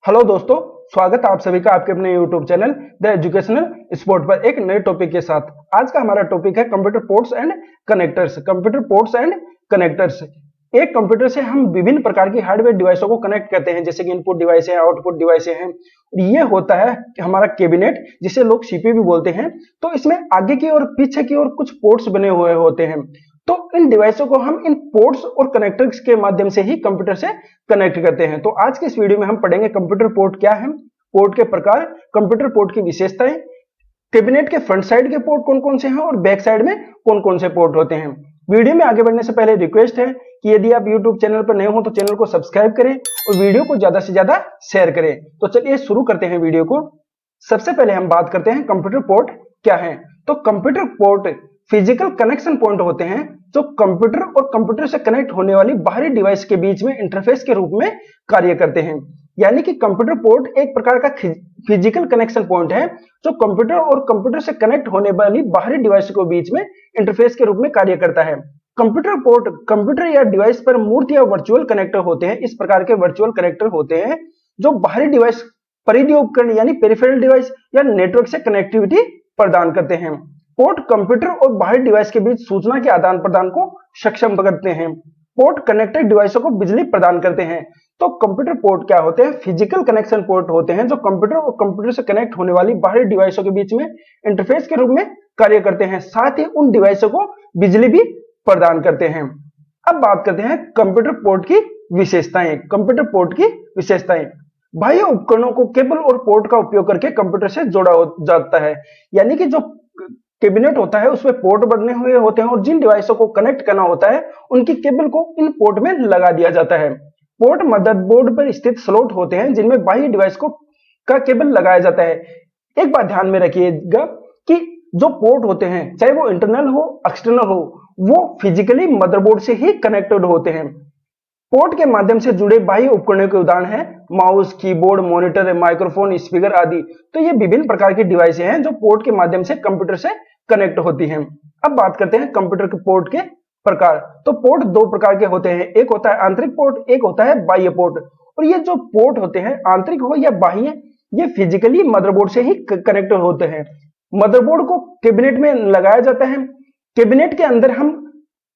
Hello दोस्तों, स्वागत है आप सभी का आपके अपने YouTube channel the educational sport पर एक नए टॉपिक के साथ। आज का हमारा टॉपिक है computer ports and connectors. Computer ports and connectors, एक कंप्यूटर से हम विभिन्न प्रकार की हार्डवेयर डिवाइसों को कनेक्ट करते हैं, जैसे कि इनपुट डिवाइस है, आउटपुट डिवाइस हैं। ये होता है कि हमारा कैबिनेट, जिसे लोग सीपीयू भी बोलते हैं। तो इसमें आगे की और पीछे की ओर कुछ पोर्ट्स बने हुए होते हैं। तो इन डिवाइसों को हम इन पोर्ट्स और कनेक्टर्स के माध्यम से ही कंप्यूटर से कनेक्ट करते हैं। तो आज के इस वीडियो में हम पढ़ेंगे कंप्यूटर पोर्ट क्या है, पोर्ट के प्रकार, कंप्यूटर पोर्ट की विशेषताएं, कैबिनेट के फ्रंट साइड के पोर्ट कौन कौन से हैं और बैक साइड में कौन कौन से पोर्ट होते हैं। वीडियो में आगे बढ़ने से पहले रिक्वेस्ट है कि यदि आप यूट्यूब चैनल पर नए हो तो चैनल को सब्सक्राइब करें और वीडियो को ज्यादा से ज्यादा शेयर करें। तो चलिए शुरू करते हैं वीडियो को। सबसे पहले हम बात करते हैं कंप्यूटर पोर्ट क्या है। तो computer port physical connection point होते हैं जो कंप्यूटर और कंप्यूटर से कनेक्ट होने वाली बाहरी डिवाइस के बीच में इंटरफेस के रूप में कार्य करते हैं। यानी कि कंप्यूटर पोर्ट एक प्रकार का फिजिकल कनेक्शन पॉइंट है जो कंप्यूटर और कंप्यूटर से कनेक्ट होने वाली बाहरी डिवाइस के बीच में इंटरफेस के रूप में कार्य करता है। कंप्यूटर पोर्ट कंप्यूटर या डिवाइस पर मूर्त या वर्चुअल कनेक्टर होते हैं। इस प्रकार के वर्चुअल कनेक्टर होते हैं जो बाहरी डिवाइस, परिधीय उपकरण यानी पेरिफेरल डिवाइस या नेटवर्क से कनेक्टिविटी प्रदान करते हैं। पोर्ट कंप्यूटर और बाहरी डिवाइस के बीच सूचना के आदान प्रदान को सक्षम करते हैं। पोर्ट कनेक्टेड डिवाइसों को बिजली प्रदान करते हैं। तो कंप्यूटर पोर्ट क्या होते हैं? फिजिकल कनेक्शन पोर्ट होते हैं जो कंप्यूटर और कंप्यूटर से कनेक्ट होने वाली बाहरी डिवाइसों के बीच में इंटरफेस के रूप में कार्य करते हैं, साथ ही उन डिवाइसों को बिजली भी प्रदान करते हैं। अब बात करते हैं कंप्यूटर पोर्ट की विशेषताएं। कंप्यूटर पोर्ट की विशेषताएं, बाह्य उपकरणों को केबल और पोर्ट का उपयोग करके कंप्यूटर से जोड़ा जाता है। यानी कि जो कैबिनेट होता है उसमें पोर्ट बने हुए होते हैं और जिन डिवाइसों को कनेक्ट करना होता है उनकी केबल को इन पोर्ट में लगा दिया जाता है। पोर्ट मदरबोर्ड पर स्थित स्लॉट होते हैं जिनमें बाह्य डिवाइस को का केबल लगाया जाता है। एक बात ध्यान में रखिएगा कि जो पोर्ट होते हैं, चाहे वो इंटरनल हो एक्सटर्नल हो, वो फिजिकली मदरबोर्ड से ही कनेक्टेड होते हैं। पोर्ट के माध्यम से जुड़े बाह्य उपकरणों के उदाहरण हैं mouse, keyboard, monitor, microphone, speaker आदि। तो ये विभिन्न प्रकार की डिवाइस हैं जो पोर्ट के माध्यम से कंप्यूटर से कनेक्ट होती हैं। अब बात करते हैं कंप्यूटर के पोर्ट के प्रकार। तो पोर्ट दो प्रकार के होते हैं, एक होता है आंतरिक पोर्ट, एक होता है बाह्य पोर्ट। और ये जो पोर्ट होते हैं, आंतरिक हो या बाह्य, ये फिजिकली मदरबोर्ड से ही कनेक्ट होते हैं। मदरबोर्ड को कैबिनेट में लगाया जाता है। कैबिनेट के अंदर हम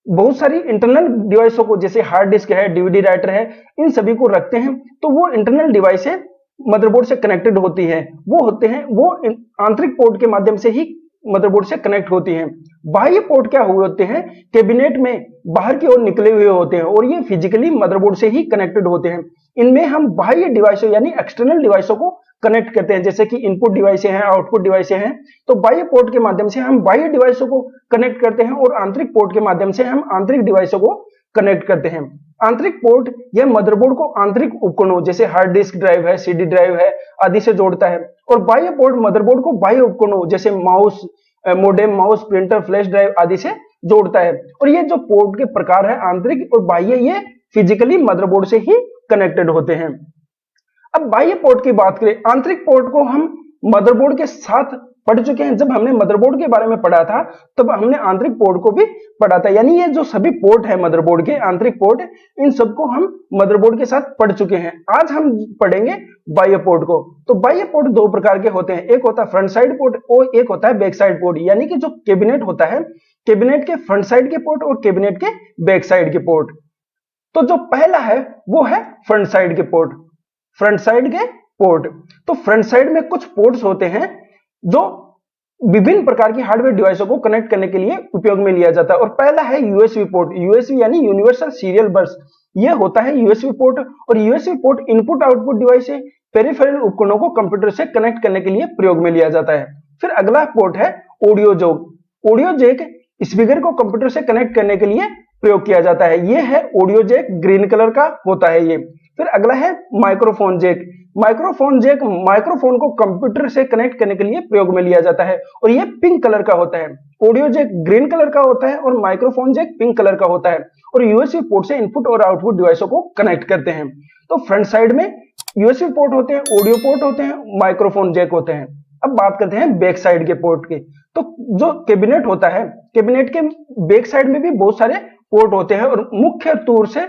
बहुत सारी इंटरनल डिवाइसों को, जैसे हार्ड डिस्क है, डीवीडी राइटर है, इन सभी को रखते हैं। तो वो इंटरनल डिवाइसें मदरबोर्ड से कनेक्टेड होती हैं, वो होते हैं, वो आंतरिक पोर्ट के माध्यम से ही मदरबोर्ड से कनेक्ट होती हैं। बाह्य पोर्ट क्या हुए होते हैं? कैबिनेट में बाहर की ओर निकले हुए होते हैं और ये फिजिकली मदरबोर्ड से ही कनेक्टेड होते हैं। इनमें हम बाह्य डिवाइसों यानी एक्सटर्नल डिवाइसों को कनेक्ट करते हैं, जैसे कि इनपुट डिवाइसें हैं, आउटपुट डिवाइसें हैं। तो बाह्य पोर्ट के माध्यम से हम बाह्य डिवाइसों को कनेक्ट करते हैं और आंतरिक पोर्ट के माध्यम से हम आंतरिक डिवाइसों को कनेक्ट करते हैं। आंतरिक पोर्ट यह मदरबोर्ड को आंतरिक उपकरणों जैसे हार्ड डिस्क ड्राइव है, सीडी ड्राइव है आदि से जोड़ता है। और बाह्य पोर्ट मदरबोर्ड को बाह्य उपकरणों जैसे mouse, modem, mouse, printer, flash drive आदि से जोड़ता है। और ये जो पोर्ट के प्रकार है आंतरिक और बाह्य, ये फिजिकली मदरबोर्ड से ही कनेक्टेड होते हैं। अब बाह्य पोर्ट की बात करें, आंतरिक पोर्ट को हम मदरबोर्ड के साथ पढ़ चुके हैं। जब हमने मदरबोर्ड के बारे में पढ़ा था तब हमने आंतरिक पोर्ट को भी पढ़ा था। यानी ये जो सभी पोर्ट है मदरबोर्ड के, आंतरिक पोर्ट, इन सबको हम मदरबोर्ड के साथ पढ़ चुके हैं। आज हम पढ़ेंगे बाह्य पोर्ट को। तो बाह्य पोर्ट दो प्रकार के होते हैं, एक होता है फ्रंट साइड पोर्ट और एक होता है बैक साइड पोर्ट। यानी कि जो कैबिनेट होता है, कैबिनेट के फ्रंट साइड के पोर्ट और कैबिनेट के बैक साइड के पोर्ट। तो जो पहला है वो है फ्रंट साइड के पोर्ट, फ्रंट साइड के पोर्ट। तो फ्रंट साइड में कुछ पोर्ट्स होते हैं जो विभिन्न प्रकार की हार्डवेयर डिवाइसों को कनेक्ट करने के लिए उपयोग में लिया जाता है। और पहला है यूएसबी पोर्ट। यूएसबी यानी यूनिवर्सल सीरियल बस, ये होता है यूएसबी पोर्ट। और USB port input output device है, पेरिफेरल उपकरणों को कंप्यूटर से कनेक्ट करने के लिए प्रयोग में लिया जाता है। फिर अगला पोर्ट है audio jack. Audio jack speaker को कंप्यूटर से कनेक्ट करने के लिए प्रयोग किया जाता है। ये है ऑडियो जैक, ग्रीन कलर का होता है ये। फिर अगला है microphone jack. Microphone jack microphone को कंप्यूटर से कनेक्ट करने के लिए प्रयोग में लिया जाता है और ये पिंक कलर का होता है। ऑडियो जैक ग्रीन कलर का होता है और माइक्रोफोन जैक पिंक कलर का होता है और यूएसबी पोर्ट से इनपुट और आउटपुट डिवाइसों को कनेक्ट करते हैं। तो फ्रंट साइड में यूएसबी पोर्ट होते हैं, ऑडियो पोर्ट होते हैं, माइक्रोफोन जैक होते हैं। अब बात करते हैं बैक साइड के पोर्ट की। तो जो कैबिनेट होता है, कैबिनेट के बैक साइड में भी बहुत सारे पोर्ट होते हैं और मुख्य तौर से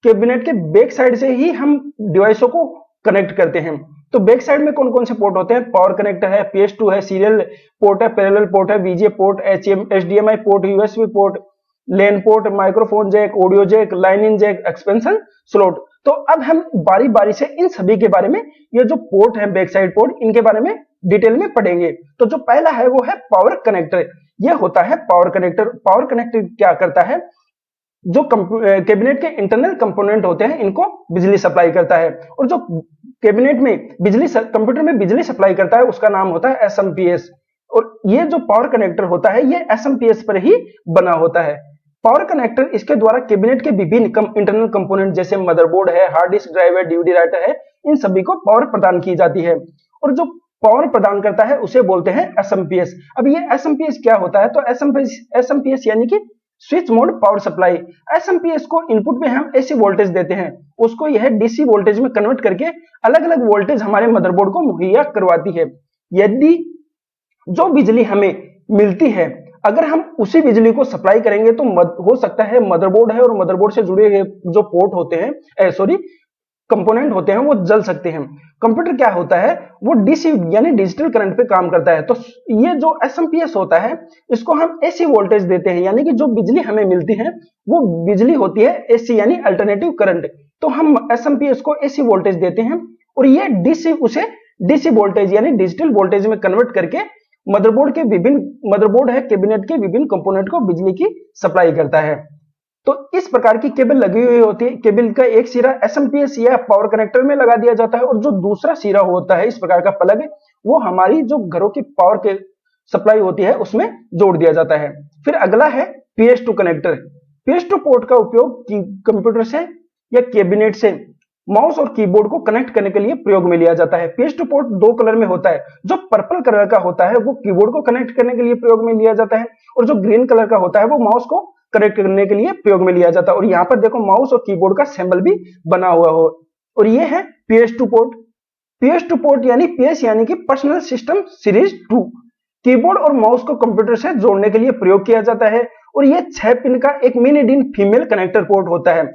कैबिनेट के बैक साइड से ही हम डिवाइसों को कनेक्ट करते हैं। तो बैक साइड में कौन कौन से पोर्ट होते हैं? पावर कनेक्टर है, PS2 है, सीरियल पोर्ट है, पैरेलल पोर्ट है, VGA port, HDMI port, USB port, LAN port, microphone jack, audio jack, line in jack, expansion slot. तो अब हम बारी बारी से इन सभी के बारे में, ये जो पोर्ट है बैक साइड पोर्ट, इनके बारे में डिटेल में पढ़ेंगे। तो जो पहला है वो है पावर कनेक्टर। ये होता है पावर कनेक्टर। पावर कनेक्टर क्या करता है? जो कैबिनेट के इंटरनल कंपोनेंट होते हैं इनको बिजली सप्लाई करता है, और जो कैबिनेट में बिजली कंप्यूटर में बिजली सप्लाई करता है उसका नाम होता है SMPS। और ये जो पावर कनेक्टर होता है ये SMPS पर ही बना होता है। पावर कनेक्टर, इसके द्वारा कैबिनेट के विभिन्न इंटरनल कंपोनेंट जैसे मदरबोर्ड है, हार्ड डिस्क ड्राइव है, DVD राइटर है, इन सभी को पावर प्रदान की जाती है। और जो पावर प्रदान करता है उसे बोलते हैं SMPS। अब ये SMPS क्या होता है? तो SMPS यानी कि switch mode power supply. SMPS को इनपुट में हम AC वोल्टेज देते हैं, उसको यह DC वोल्टेज में कन्वर्ट करके अलग अलग वोल्टेज हमारे मदरबोर्ड को मुहैया करवाती है। यदि जो बिजली हमें मिलती है अगर हम उसी बिजली को सप्लाई करेंगे तो हो सकता है मदरबोर्ड है और मदरबोर्ड से जुड़े हुए जो पोर्ट होते हैं, कंपोनेंट होते हैं, वो जल सकते हैं। कंप्यूटर क्या होता है? वो DC यानी डिजिटल करंट पे काम करता है। तो ये जो SMPS होता है इसको हम AC वोल्टेज देते हैं, यानी कि जो बिजली हमें मिलती है वो बिजली होती है AC यानी अल्टरनेटिव करंट। तो हम SMPS को AC वोल्टेज देते हैं और ये उसे DC वोल्टेज यानी डिजिटल वोल्टेज में कन्वर्ट करके मदरबोर्ड है कैबिनेट के विभिन्न कंपोनेंट को बिजली की सप्लाई करता है। तो इस प्रकार की केबल लगी हुई होती है। केबल का एक सिरा SMPS या पावर कनेक्टर में लगा दिया जाता है और जो दूसरा सिरा होता है इस प्रकार का प्लग, वो हमारी जो घरों की पावर के सप्लाई होती है उसमें जोड़ दिया जाता है। फिर अगला है PS2 कनेक्टर। PS2 पोर्ट का उपयोग कंप्यूटर से या कैबिनेट से माउस और कीबोर्ड को कनेक्ट करने के लिए प्रयोग में लिया जाता है। PS2 पोर्ट दो कलर में होता है। जो पर्पल कलर का होता है वो कीबोर्ड को कनेक्ट करने के लिए प्रयोग में लिया जाता है, और जो ग्रीन कलर का होता है वो माउस को कनेक्ट करने के लिए प्रयोग में लिया जाता है। और यहाँ पर देखो माउस और कीबोर्ड का सिंबल भी बना हुआ हो। और ये है PS2 पोर्ट। PS2 पोर्ट यानी PS यानी कि पर्सनल सिस्टम सीरीज 2। कीबोर्ड और माउस को कंप्यूटर से जोड़ने के लिए प्रयोग किया जाता है, और ये 6 पिन का एक मिनी डिन फीमेल कनेक्टर पोर्ट होता है।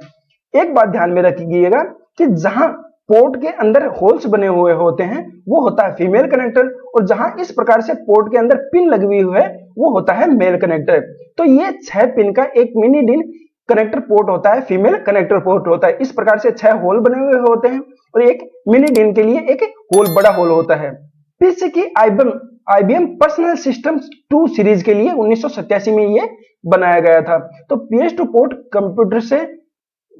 एक बात ध्यान में रखिएगा कि जहां पोर्ट के अंदर होल्स बने हुए होते हैं वो होता है फीमेल कनेक्टर, और जहां इस प्रकार से पोर्ट के अंदर पिन लगी हुई है वो होता है मेल कनेक्टर। तो ये 6 पिन का एक मिनी डिन कनेक्टर पोर्ट होता है, फीमेल कनेक्टर पोर्ट होता है। इस प्रकार से 6 होल बने हुए होते हैं और एक मिनी डिन के लिए एक होल, बड़ा होल होता है। पीसी की IBM पर्सनल सिस्टम 2 सीरीज के लिए 1987 में ये बनाया गया था। तो PS2 पोर्ट कंप्यूटर से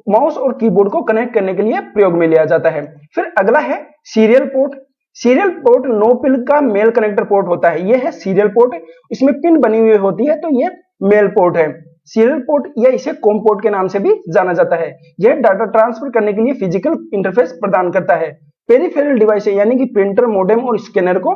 माउस और कीबोर्ड को कनेक्ट करने के लिए प्रयोग में लिया जाता है। फिर अगला है serial port. Serial port 9 pin का मेल कनेक्टर पोर्ट होता है। यह है सीरियल पोर्ट, इसमें पिन बनी हुई होती है, तो यह मेल पोर्ट है। सीरियल पोर्ट या इसे कॉम पोर्ट के नाम से भी जाना जाता है। यह डाटा ट्रांसफर करने के लिए फिजिकल इंटरफेस प्रदान करता है। पेरिफेरल डिवाइस यानी कि प्रिंटर, मोडेम और स्कैनर को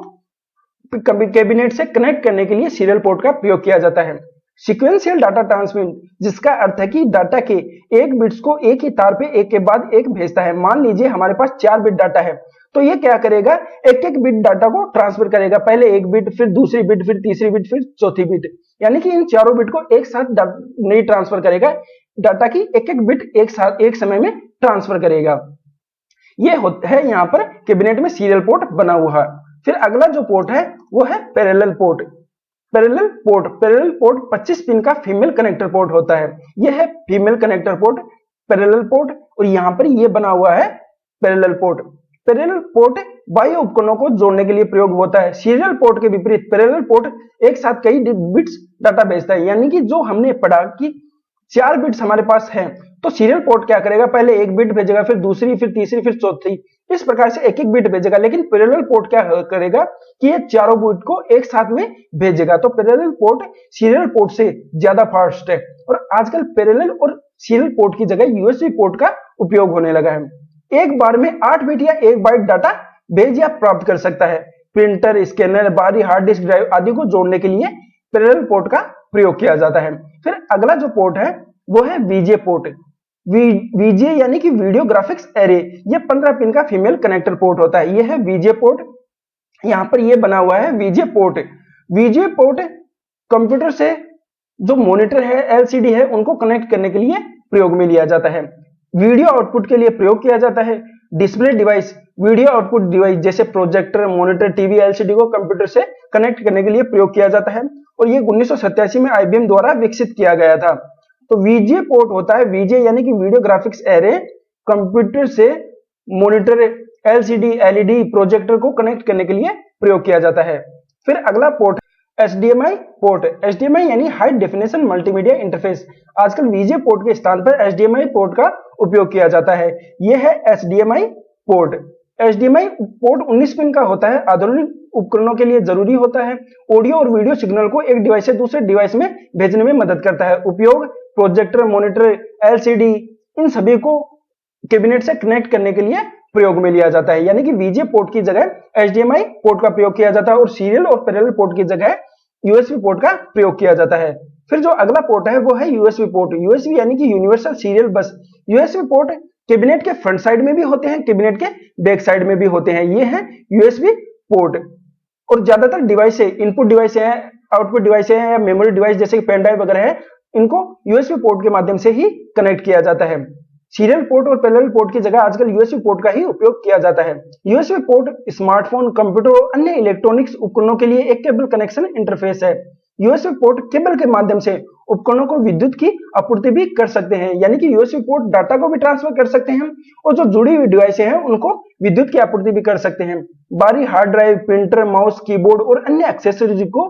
कैबिनेट से कनेक्ट करने के लिए सीरियल पोर्ट का प्रयोग किया जाता है। सीक्वेंशियल डाटा ट्रांसमिट, जिसका अर्थ है कि डाटा के एक बिट्स को एक ही तार पे एक के बाद एक भेजता है। मान लीजिए हमारे पास 4 बिट डाटा है, तो ये क्या करेगा, एक एक बिट डाटा को ट्रांसफर करेगा। पहले एक बिट, फिर दूसरी बिट, फिर तीसरी बिट, फिर चौथी बिट, यानी कि इन चारों बिट को एक साथ नहीं ट्रांसफर करेगा, डाटा की एक एक बिट एक साथ एक समय में ट्रांसफर करेगा। ये है यहाँ पर कैबिनेट में सीरियल पोर्ट बना हुआ। फिर अगला जो पोर्ट है वो है parallel port. Parallel port 25 pin का फीमेल कनेक्टर पोर्ट होता है। यह है female connector port, parallel port, और यहां पर ये बना हुआ है पैरेलल पोर्ट। पैरेलल पोर्ट बाह्य उपकरणों को जोड़ने के लिए प्रयोग होता है। सीरियल पोर्ट के विपरीत पैरेलल पोर्ट एक साथ कई बिट्स डाटा भेजता है, यानी कि जो हमने पढ़ा कि 4 बिट्स हमारे पास हैं, तो सीरियल पोर्ट क्या करेगा, पहले एक बिट भेजेगा, फिर दूसरी, फिर तीसरी, फिर चौथी, इस प्रकार से एक एक बिट भेजेगा। लेकिन पैरेलल पोर्ट क्या करेगा कि ये चारों बिट को एक साथ में भेजेगा। तो पैरेलल पोर्ट सीरियल पोर्ट से ज्यादा फास्ट है, और आजकल पैरेलल और सीरियल पोर्ट की जगह USB पोर्ट का उपयोग होने लगा है। एक बार में 8 बिट या 1 बाइट डाटा भेज या प्राप्त कर सकता है। प्रिंटर, स्कैनर, बाहरी हार्ड डिस्क ड्राइव आदि को जोड़ने के लिए पैरेलल पोर्ट का प्रयोग किया जाता है। फिर अगला जो पोर्ट है वो है VGA पोर्ट। VGA यानी कि वीडियो ग्राफिक्स एरे, ये 15 पिन का फीमेल कनेक्टर पोर्ट होता है। ये है VGA पोर्ट, यहां पर ये बना हुआ है VGA port. VGA port computer से जो मॉनिटर है, LCD है, उनको कनेक्ट करने के लिए प्रयोग में लिया जाता है। वीडियो आउटपुट के लिए प्रयोग किया जाता है। Display device, video output device जैसे प्रोजेक्टर, मॉनिटर, टीवी, एलसीडी को कंप्यूटर से कनेक्ट करने के लिए प्रयोग किया जाता है और ये 1987 में आईबीएम द्वारा विकसित किया गया था। तो वीजीए पोर्ट होता है, वीजीए यानी कि वीडियो ग्राफिक्स एरे, कंप्यूटर से मॉनिटर, एलसीडी, एलईडी, प्रोजेक्टर को कनेक्ट करने के लिए प्रयोग किया जाता है। फिर अगला पोर्ट HDMI पोर्ट, HDMI यानी हाई डेफिनेशन मल्टीमीडिया इंटरफेस। आजकल वीजीए पोर्ट के स्थान पर HDMI पोर्ट का उपयोग किया जाता है। यह है HDMI port. HDMI port 19 pin का होता है, आधुनिक उपकरणों के लिए जरूरी होता है। ऑडियो और वीडियो सिग्नल को एक डिवाइस से दूसरे डिवाइस में भेजने में मदद करता है। उपयोग प्रोजेक्टर, मॉनिटर, एलसीडी इन सभी को कैबिनेट से कनेक्ट करने के लिए प्रयोग में लिया जाता है। यानी कि वीजीए पोर्ट की जगह HDMI पोर्ट का प्रयोग किया जाता है और सीरियल और पैरेलल पोर्ट की जगह यूएसबी पोर्ट का प्रयोग किया जाता है। फिर जो अगला पोर्ट है वो है यूएसबी पोर्ट। यूएसबी यानी कि यूनिवर्सल सीरियल बस। यूएसबी पोर्ट कैबिनेट के फ्रंट साइड में भी होते हैं, कैबिनेट के बैक साइड में भी होते हैं। ये है यूएसबी पोर्ट। और ज्यादातर डिवाइस है, इनपुट डिवाइस है, आउटपुट डिवाइस है या मेमोरी डिवाइस जैसे पेन ड्राइव वगैरह है, इनको यूएसबी पोर्ट के माध्यम से ही कनेक्ट किया जाता है। सीरियल पोर्ट और पैरेलल पोर्ट की जगह आजकल यूएसबी पोर्ट का ही उपयोग किया जाता है। यूएसबी पोर्ट स्मार्टफोन, कंप्यूटर और अन्य इलेक्ट्रॉनिक्स उपकरणों के लिए एक केबल कनेक्शन इंटरफेस है। यूएसबी पोर्ट केबल के माध्यम से उपकरणों को विद्युत की आपूर्ति भी कर सकते हैं। यानी कि यूएसबी पोर्ट डाटा को भी ट्रांसफर कर सकते हैं और जो जुड़ी हुई डिवाइस हैं उनको विद्युत की आपूर्ति भी कर सकते हैं। बाहरी hard drive, printer, mouse, keyboard और अन्य एक्सेसरीज को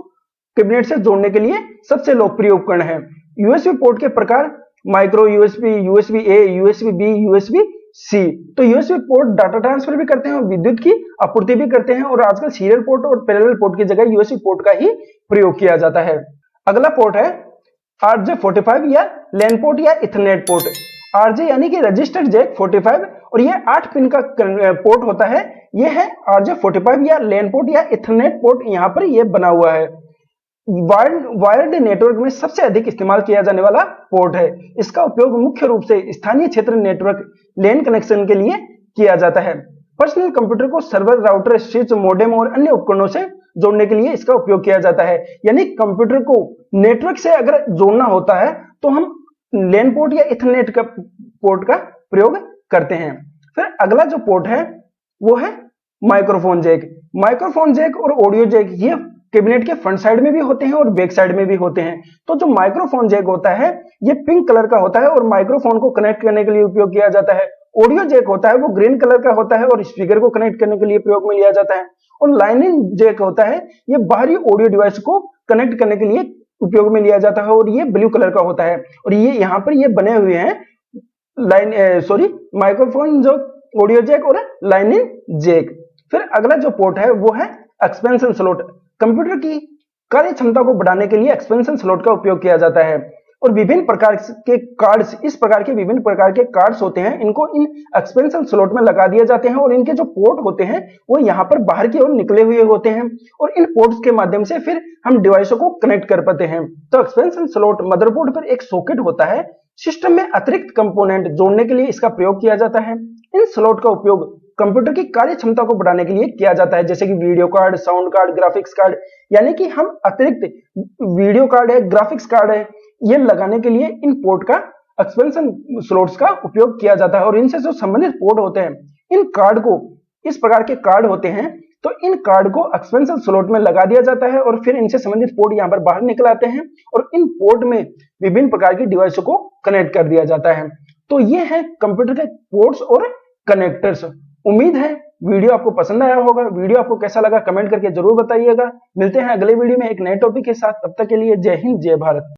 कैबिनेट से जोड़ने के लिए सबसे लोकप्रिय उपकरण है। यूएसबी पोर्ट के प्रकार micro USB, USB A, USB B, USB C. तो यूएसबी पोर्ट डाटा ट्रांसफर भी करते हैं और विद्युत की आपूर्ति भी करते हैं और आजकल सीरियल पोर्ट और पैरेलल पोर्ट की जगह यूएसबी पोर्ट का ही प्रयोग किया जाता है। अगला पोर्ट है RJ45 या लैन पोर्ट या इथरनेट पोर्ट। RJ यानी कि रजिस्टर्ड जैक 45 और यह 8 पिन का पोर्ट होता है। यह है RJ45 या लैन पोर्ट या इथरनेट पोर्ट। यहाँ पर यह बना हुआ है। वायर्ड नेटवर्क में सबसे अधिक इस्तेमाल किया जाने वाला पोर्ट है। इसका उपयोग मुख्य रूप से स्थानीय क्षेत्र नेटवर्क लैन कनेक्शन के लिए किया जाता है। पर्सनल कंप्यूटर को सर्वर, राउटर, स्विच, मोडेम और अन्य उपकरणों से जोड़ने के लिए इसका उपयोग किया जाता है। यानी कंप्यूटर को नेटवर्क से अगर जोड़ना होता है तो हम लैन पोर्ट या इथरनेट का पोर्ट का प्रयोग करते हैं। फिर अगला जो पोर्ट है वो है माइक्रोफोन जैक। माइक्रोफोन जैक और ऑडियो जैक ये कैबिनेट के फ्रंट साइड में भी होते हैं और बैक साइड में भी होते हैं। तो जो माइक्रोफोन जैक होता है ये पिंक कलर का होता है और माइक्रोफोन को कनेक्ट करने के लिए उपयोग किया जाता है। ऑडियो जैक होता है वो ग्रीन कलर का होता है और स्पीकर को कनेक्ट करने के लिए प्रयोग में लिया जाता है। और लाइनिंग जैक होता है ये बाहरी ऑडियो डिवाइस को कनेक्ट करने के लिए उपयोग में लिया जाता है और ये ब्लू कलर का होता है। और ये यहाँ पर ये बने हुए हैं माइक्रोफोन जो ऑडियो जैक और लाइनिंग जैक। फिर अगला जो पोर्ट है वो है एक्सपेंशन स्लॉट। कंप्यूटर की कार्य क्षमता को बढ़ाने के लिए एक्सपेंशन स्लॉट का उपयोग किया जाता है और विभिन्न प्रकार के कार्ड्स, इस प्रकार के विभिन्न प्रकार के कार्ड्स होते हैं, इनको इन एक्सपेंशन स्लॉट में लगा दिए जाते हैं और इनके जो पोर्ट होते हैं वो यहाँ पर बाहर की ओर निकले हुए होते हैं और इन पोर्ट्स के माध्यम से फिर हम डिवाइसों को कनेक्ट कर पाते हैं। तो एक्सपेंशन स्लॉट मदरबोर्ड पर एक सॉकेट होता है। सिस्टम में अतिरिक्त कंपोनेंट जोड़ने के लिए इसका प्रयोग किया जाता है। इन स्लॉट का उपयोग कंप्यूटर की कार्य क्षमता को बढ़ाने के लिए किया जाता है, जैसे कि video card, sound card, graphics card. यानी कि हम अतिरिक्त वीडियो कार्ड है, ग्राफिक्स कार्ड है, ये लगाने के लिए इन पोर्ट का एक्सपेंशन स्लॉट्स का उपयोग किया जाता है। और इनसे जो संबंधित पोर्ट होते हैं, इन कार्ड को, इस प्रकार के कार्ड होते हैं, तो इन कार्ड को एक्सपेंशन स्लॉट में लगा दिया जाता है और फिर इनसे संबंधित पोर्ट यहाँ पर बाहर निकल आते हैं और इन पोर्ट में विभिन्न प्रकार की डिवाइसों को कनेक्ट कर दिया जाता है। तो ये है कंप्यूटर के पोर्ट्स और कनेक्टर्स। उम्मीद है वीडियो आपको पसंद आया होगा। वीडियो आपको कैसा लगा कमेंट करके जरूर बताइएगा। मिलते हैं अगले वीडियो में एक नए टॉपिक के साथ। तब तक के लिए जय हिंद, जय भारत।